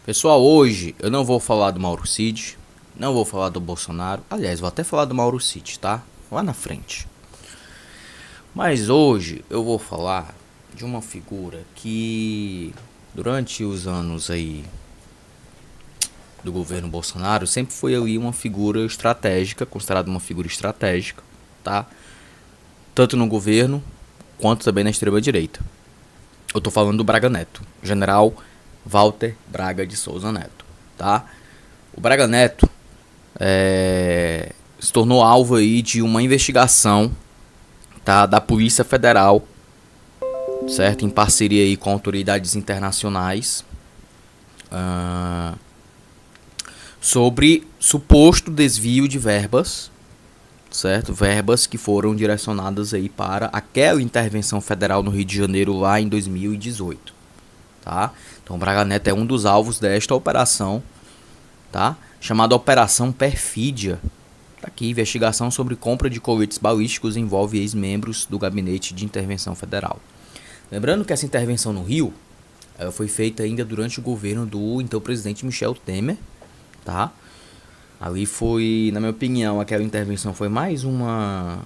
Pessoal, hoje eu não vou falar do Mauro Cid, não vou falar do Bolsonaro. Aliás, vou até falar do Mauro Cid, tá? Lá na frente. Mas hoje eu vou falar de uma figura que durante os anos aí do governo Bolsonaro sempre foi ali uma figura estratégica, considerada uma figura estratégica, tá? Tanto no governo quanto também na extrema direita. Eu tô falando do Braga Neto, General Walter Braga de Souza Neto, tá? O Braga Neto se tornou alvo aí de uma investigação, tá, da Polícia Federal, certo, em parceria aí com autoridades internacionais, sobre suposto desvio de verbas, certo, verbas que foram direcionadas aí para aquela intervenção federal no Rio de Janeiro lá em 2018, tá? Então o Braga Neto é um dos alvos desta operação, tá? Chamada Operação Perfídia. Tá aqui, investigação sobre compra de coletes balísticos envolve ex-membros do Gabinete de Intervenção Federal. Lembrando que essa intervenção no Rio foi feita ainda durante o governo do então presidente Michel Temer, tá? Ali foi, na minha opinião, aquela intervenção foi mais uma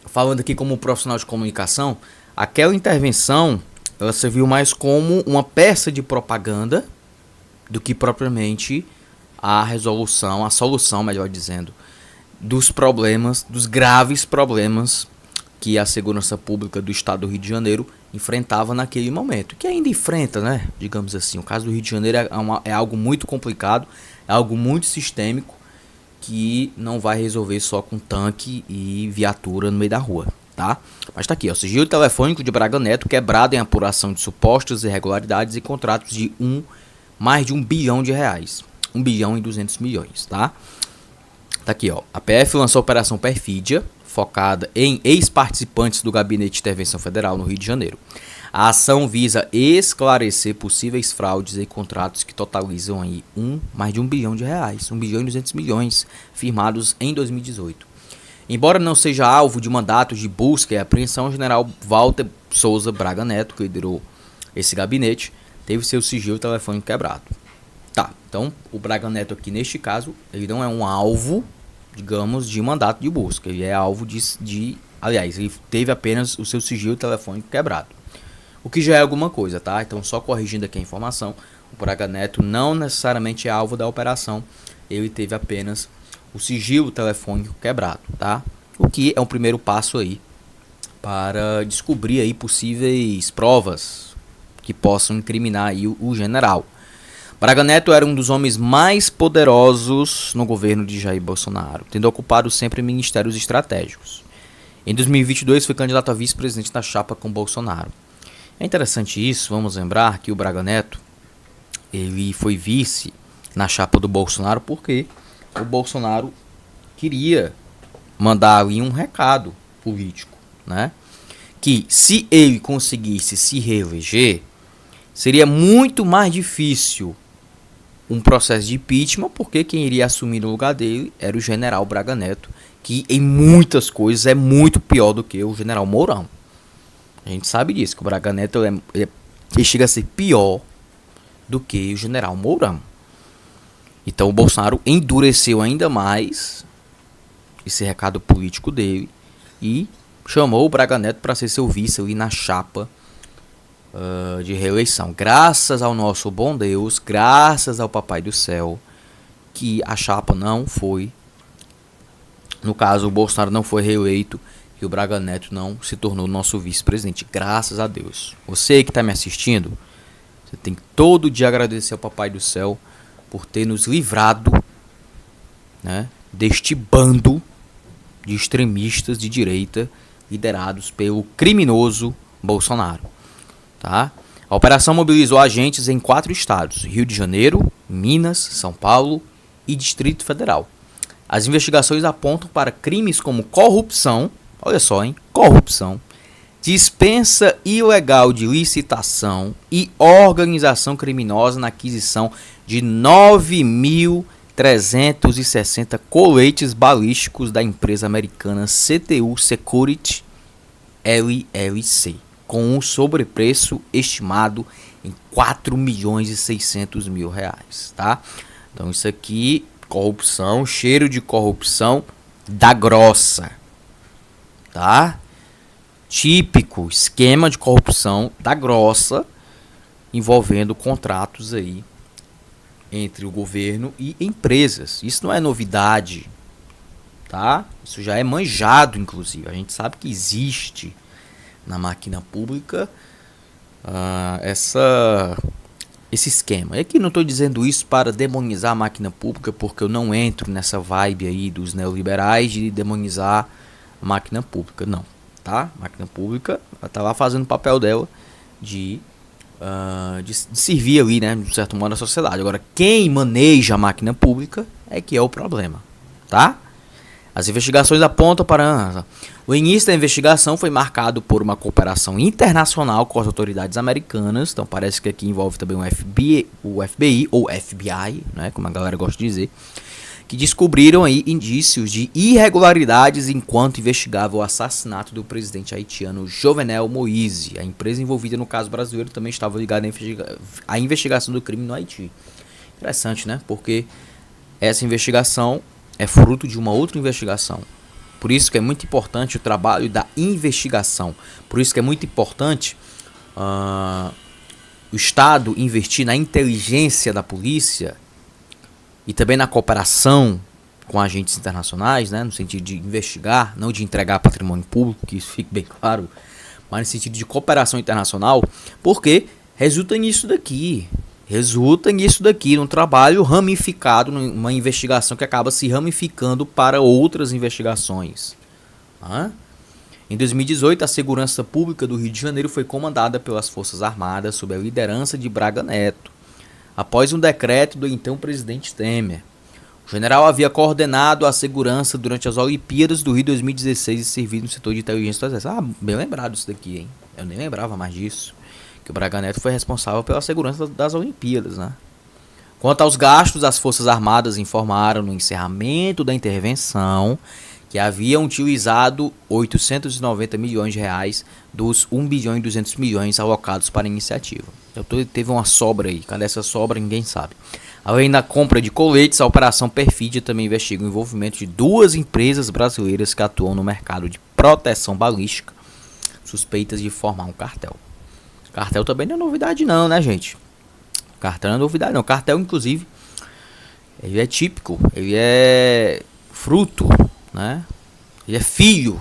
falando aqui como profissional de comunicação, aquela intervenção ela serviu mais como uma peça de propaganda do que propriamente a resolução, a solução, melhor dizendo, dos problemas, dos graves problemas que a segurança pública do estado do Rio de Janeiro enfrentava naquele momento, que ainda enfrenta, né? Digamos assim, o caso do Rio de Janeiro é algo muito complicado, é algo muito sistêmico, que não vai resolver só com tanque e viatura no meio da rua, tá? Mas tá aqui, ó, sigilo telefônico de Braga Neto quebrado em apuração de supostas irregularidades e contratos de mais de R$1 bilhão, 1 bilhão e 200 milhões, tá? Tá aqui, ó, a PF lançou a Operação Perfídia, focada em ex-participantes do Gabinete de Intervenção Federal no Rio de Janeiro. A ação visa esclarecer possíveis fraudes e contratos que totalizam aí mais de R$1 bilhão, 1 bilhão e 200 milhões, firmados em 2018. Embora não seja alvo de mandatos de busca e apreensão, o general Walter Souza Braga Neto, que liderou esse gabinete, teve seu sigilo telefônico quebrado. Tá, então o Braga Neto aqui neste caso, ele não é um alvo, digamos, de mandato de busca. Ele é alvo aliás, ele teve apenas o seu sigilo telefônico quebrado. O que já é alguma coisa, tá? Então, só corrigindo aqui a informação, o Braga Neto não necessariamente é alvo da operação, ele teve apenas o sigilo telefônico quebrado, tá? O que é um primeiro passo aí para descobrir aí possíveis provas que possam incriminar aí o general. Braga Neto era um dos homens mais poderosos no governo de Jair Bolsonaro, tendo ocupado sempre ministérios estratégicos. Em 2022 foi candidato a vice-presidente da chapa com Bolsonaro. É interessante isso, vamos lembrar que o Braga Neto ele foi vice na chapa do Bolsonaro porque o Bolsonaro queria mandar ali um recado político, né? Que se ele conseguisse se reeleger, seria muito mais difícil um processo de impeachment, porque quem iria assumir no lugar dele era o general Braga Neto, que em muitas coisas é muito pior do que o general Mourão. A gente sabe disso, que o Braga Neto ele chega a ser pior do que o general Mourão. Então o Bolsonaro endureceu ainda mais esse recado político dele e chamou o Braga Neto para ser seu vice ali na chapa de reeleição. Graças ao nosso bom Deus, graças ao Papai do Céu, que a chapa não foi, no caso o Bolsonaro não foi reeleito e o Braga Neto não se tornou nosso vice-presidente. Graças a Deus. Você que está me assistindo, você tem que todo dia agradecer ao Papai do Céu por ter nos livrado, né, deste bando de extremistas de direita liderados pelo criminoso Bolsonaro. Tá? A operação mobilizou agentes em 4 estados: Rio de Janeiro, Minas, São Paulo e Distrito Federal. As investigações apontam para crimes como corrupção, olha só, hein? Corrupção, dispensa ilegal de licitação e organização criminosa na aquisição de 9.360 coletes balísticos da empresa americana CTU Security LLC. com um sobrepreço estimado em 4.600.000 reais, tá? Então isso aqui, corrupção, cheiro de corrupção da grossa, tá? Típico esquema de corrupção da grossa, envolvendo contratos aí entre o governo e empresas. Isso não é novidade, tá? Isso já é manjado, inclusive. A gente sabe que existe na máquina pública esse esquema. É que não estou dizendo isso para demonizar a máquina pública, porque eu não entro nessa vibe aí dos neoliberais de demonizar a máquina pública, não, tá? A máquina pública está lá fazendo o papel dela de servir ali, né, de certo modo, a sociedade. Agora, quem maneja a máquina pública é que é o problema, tá? As investigações apontam para... O início da investigação foi marcado por uma cooperação internacional com as autoridades americanas. Então parece que aqui envolve também o FBI ou FBI, né, como a galera gosta de dizer, que descobriram aí indícios de irregularidades enquanto investigava o assassinato do presidente haitiano Jovenel Moïse. A empresa envolvida no caso brasileiro também estava ligada à investigação do crime no Haiti. Interessante, né? Porque essa investigação é fruto de uma outra investigação. Por isso que é muito importante o trabalho da investigação. Por isso que é muito importante o Estado investir na inteligência da polícia e também na cooperação com agentes internacionais, né, no sentido de investigar, não de entregar patrimônio público, que isso fique bem claro, mas no sentido de cooperação internacional, porque resulta nisso daqui. Num trabalho ramificado, numa investigação que acaba se ramificando para outras investigações. Em 2018, a segurança pública do Rio de Janeiro foi comandada pelas Forças Armadas sob a liderança de Braga Neto, após um decreto do então presidente Temer. O general havia coordenado a segurança durante as Olimpíadas do Rio 2016 e servido no setor de inteligência. Bem lembrado isso daqui, hein? Eu nem lembrava mais disso. Que o Braga Neto foi responsável pela segurança das Olimpíadas, né? Quanto aos gastos, as Forças Armadas informaram no encerramento da intervenção que haviam utilizado 890 milhões de reais dos 1 bilhão e 200 milhões alocados para a iniciativa. Teve uma sobra aí. Cadê essa sobra? Ninguém sabe. Além da compra de coletes, a Operação Perfídia também investiga o envolvimento de 2 empresas brasileiras que atuam no mercado de proteção balística, suspeitas de formar um cartel. Cartel também não é novidade não, né, gente? Cartel não é novidade não. Cartel, inclusive, ele é típico, ele é fruto, né? Ele é filho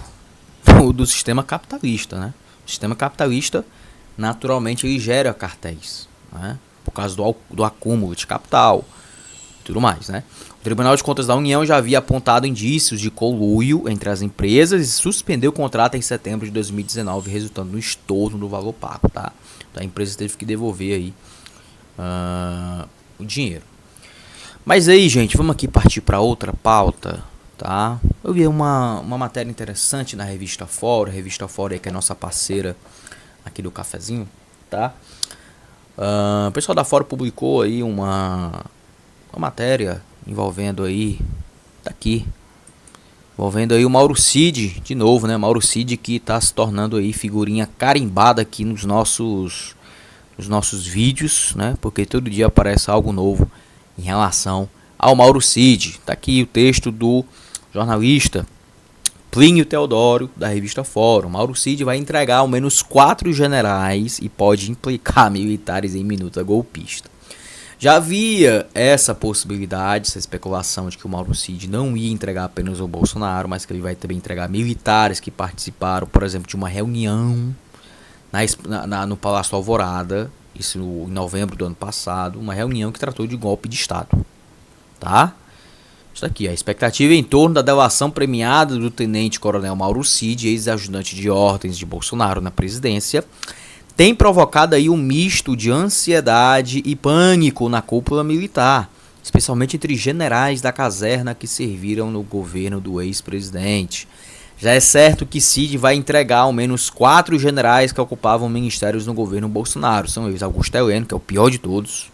do sistema capitalista, né? O sistema capitalista, naturalmente, ele gera cartéis, né? Por causa do acúmulo de capital e tudo mais, né? O Tribunal de Contas da União já havia apontado indícios de conluio entre as empresas e suspendeu o contrato em setembro de 2019, resultando no estorno do valor pago, tá? Então a empresa teve que devolver aí o dinheiro. Mas aí, gente, vamos aqui partir para outra pauta, tá? Eu vi uma matéria interessante na Revista Fórum. A Revista Fórum é que é nossa parceira aqui do cafezinho, tá? O pessoal da Fórum publicou aí uma matéria envolvendo aí, envolvendo aí o Mauro Cid, de novo, né? Mauro Cid, que tá se tornando aí figurinha carimbada aqui nos nossos vídeos, né? Porque todo dia aparece algo novo em relação ao Mauro Cid. Tá aqui o texto do jornalista Plínio Teodoro, da Revista Fórum. Mauro Cid vai entregar ao menos 4 generais e pode implicar militares em minuta golpista. Já havia essa possibilidade, essa especulação de que o Mauro Cid não ia entregar apenas o Bolsonaro, mas que ele vai também entregar militares que participaram, por exemplo, de uma reunião no Palácio Alvorada, isso em novembro do ano passado, uma reunião que tratou de golpe de Estado, tá? Isso aqui, a expectativa em torno da delação premiada do tenente-coronel Mauro Cid, ex-ajudante de ordens de Bolsonaro na presidência, tem provocado aí um misto de ansiedade e pânico na cúpula militar, especialmente entre generais da caserna que serviram no governo do ex-presidente. Já é certo que Cid vai entregar ao menos 4 generais que ocupavam ministérios no governo Bolsonaro. São eles: Augusto Heleno, que é o pior de todos.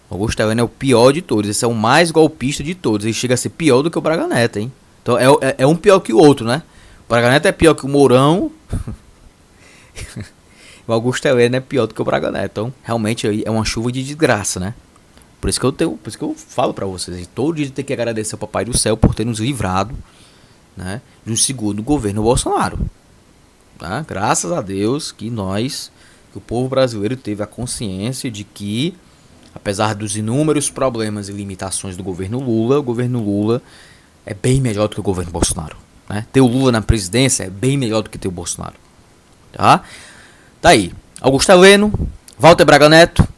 Augusto Heleno é o pior de todos. Esse é o mais golpista de todos. Ele chega a ser pior do que o Braga Neto, hein? Então é um pior que o outro, né? O Braga Neto é pior que o Mourão. o Augusto Heleno é pior do que o Braga Neto. Então, realmente é uma chuva de desgraça, né? Por isso que eu falo pra vocês, todo dia tem que agradecer ao Papai do Céu por ter nos livrado, né, de um segundo governo Bolsonaro. Tá? Graças a Deus que o povo brasileiro teve a consciência de que, apesar dos inúmeros problemas e limitações do governo Lula, o governo Lula é bem melhor do que o governo Bolsonaro. Né? Ter o Lula na presidência é bem melhor do que ter o Bolsonaro. Tá? Tá aí. Augusto Heleno, Walter Braga Neto,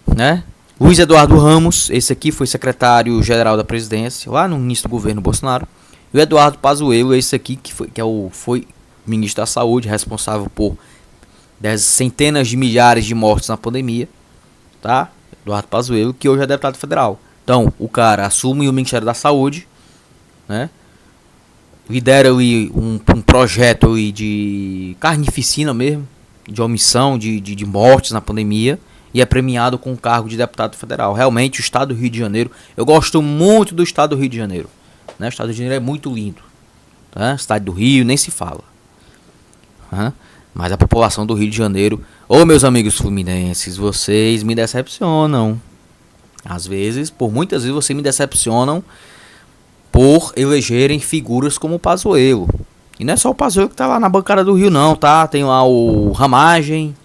né? Luiz Eduardo Ramos, esse aqui foi secretário-geral da presidência, lá no início do governo Bolsonaro. E o Eduardo Pazuello, esse aqui que foi ministro da Saúde, responsável por centenas de milhares de mortes na pandemia. Tá? Eduardo Pazuello, que hoje é deputado federal. Então, o cara assume o Ministério da Saúde, né? Lidera ali um projeto ali de carnificina mesmo, de omissão, de mortes na pandemia. E é premiado com o cargo de deputado federal. Realmente, o estado do Rio de Janeiro... Eu gosto muito do estado do Rio de Janeiro. Né? O estado do Rio de Janeiro é muito lindo. Tá? Estado do Rio, nem se fala. Mas a população do Rio de Janeiro... Ô, meus amigos fluminenses, vocês me decepcionam. Às vezes, muitas vezes, vocês me decepcionam por elegerem figuras como o Pazuello. E não é só o Pazuello que tá lá na bancada do Rio, não, tá? Tem lá o Ramagem...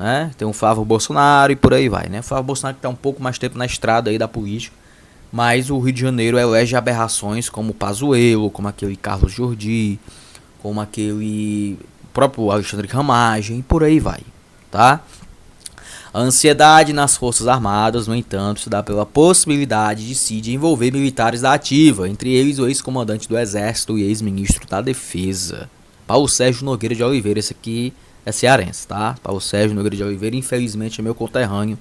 Né? Tem o Flávio Bolsonaro e por aí vai, né? O Flávio Bolsonaro que está um pouco mais tempo na estrada aí da política, mas o Rio de Janeiro elege aberrações como o Pazuello, como aquele Carlos Jordi, como aquele próprio Alexandre Ramagem e por aí vai, tá? A ansiedade nas Forças Armadas, no entanto, se dá pela possibilidade de CID envolver militares da ativa, entre eles o ex-comandante do Exército e ex-ministro da Defesa, Paulo Sérgio Nogueira de Oliveira. Esse aqui é cearense, tá? Paulo Sérgio Nogueira de Oliveira, infelizmente é meu conterrâneo,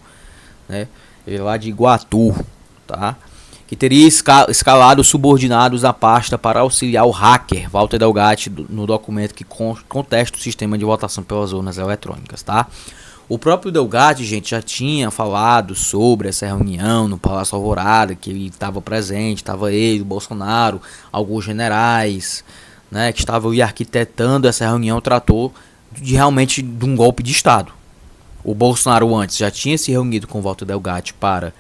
né? Ele é lá de Iguatu, tá? Que teria escalado subordinados à pasta para auxiliar o hacker Walter Delgatti no documento que contesta o sistema de votação pelas urnas eletrônicas, tá? O próprio Delgatti, gente, já tinha falado sobre essa reunião no Palácio Alvorada, que ele estava presente, estava ele, o Bolsonaro, alguns generais, né, que estavam ali arquitetando essa reunião, tratou realmente de um golpe de Estado. O Bolsonaro antes já tinha se reunido com o Walter Delgatti para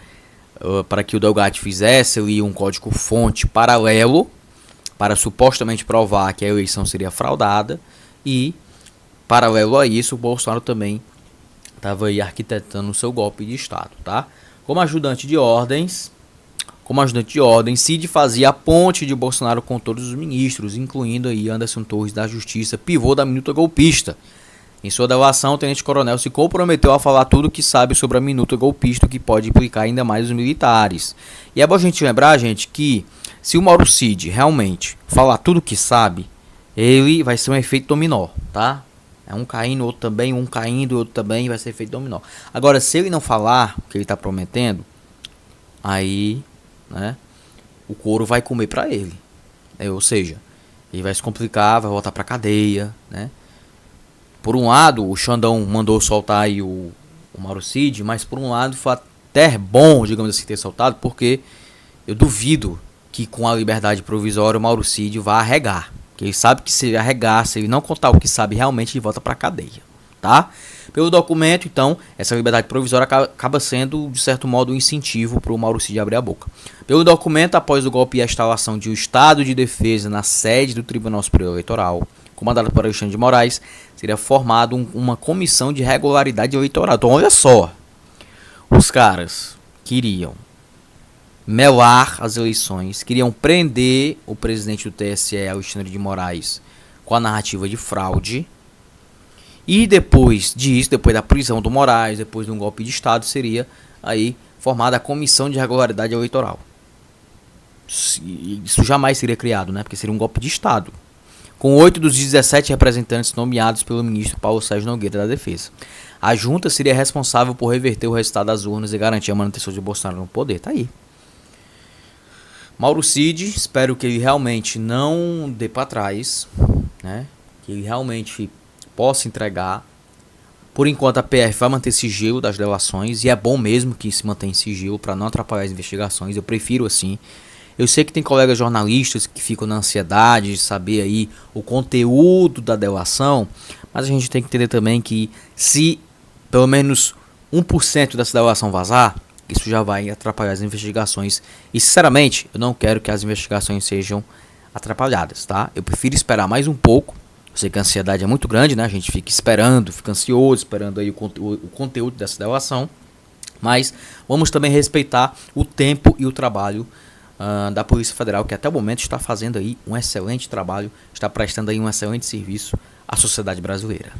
que o Delgatti fizesse ali um código-fonte paralelo para supostamente provar que a eleição seria fraudada, e paralelo a isso o Bolsonaro também estava aí arquitetando o seu golpe de Estado, tá? Como ajudante de ordens, Cid fazia a ponte de Bolsonaro com todos os ministros, incluindo aí Anderson Torres da Justiça, pivô da minuta golpista. Em sua delação, o tenente-coronel se comprometeu a falar tudo o que sabe sobre a minuta golpista, o que pode implicar ainda mais os militares. E é bom a gente lembrar, gente, que se o Mauro Cid realmente falar tudo o que sabe, ele vai ser um efeito dominó, tá? É um caindo, outro também, um caindo, outro também, vai ser efeito dominó. Agora, se ele não falar o que ele está prometendo, aí, né, o couro vai comer pra ele, ou seja, ele vai se complicar, vai voltar pra cadeia, né? Por um lado, o Xandão mandou soltar aí o Mauro Cid, mas por um lado foi até bom, digamos assim, ter soltado, porque eu duvido que com a liberdade provisória o Mauro Cid vá arregar, porque ele sabe que se ele arregar, se ele não contar o que sabe realmente, ele volta pra cadeia, tá? Pelo documento, então, essa liberdade provisória acaba sendo, de certo modo, um incentivo para o Mauro Cid abrir a boca. Pelo documento, após o golpe e a instalação de um estado de defesa na sede do Tribunal Superior Eleitoral, comandado por Alexandre de Moraes, seria formado uma comissão de regularidade eleitoral. Então, olha só, os caras queriam melar as eleições, queriam prender o presidente do TSE, Alexandre de Moraes, com a narrativa de fraude. E depois disso, depois da prisão do Moraes, depois de um golpe de Estado, seria aí formada a Comissão de Regularidade Eleitoral. Isso jamais seria criado, né? Porque seria um golpe de Estado. Com 8 dos 17 representantes nomeados pelo ministro Paulo Sérgio Nogueira da Defesa. A junta seria responsável por reverter o resultado das urnas e garantir a manutenção de Bolsonaro no poder. Tá aí. Mauro Cid, espero que ele realmente não dê para trás, né? Que ele realmente possa entregar. Por enquanto a PF vai manter sigilo das delações, e é bom mesmo que se mantenha sigilo para não atrapalhar as investigações. Eu prefiro assim. Eu sei que tem colegas jornalistas que ficam na ansiedade de saber aí o conteúdo da delação, mas a gente tem que entender também que se pelo menos 1% dessa delação vazar, isso já vai atrapalhar as investigações. E sinceramente, eu não quero que as investigações sejam atrapalhadas, tá? Eu prefiro esperar mais um pouco. Eu sei que a ansiedade é muito grande, né? A gente fica esperando, fica ansioso, esperando aí o conteúdo dessa delação. Mas vamos também respeitar o tempo e o trabalho da Polícia Federal, que até o momento está fazendo aí um excelente trabalho, está prestando aí um excelente serviço à sociedade brasileira.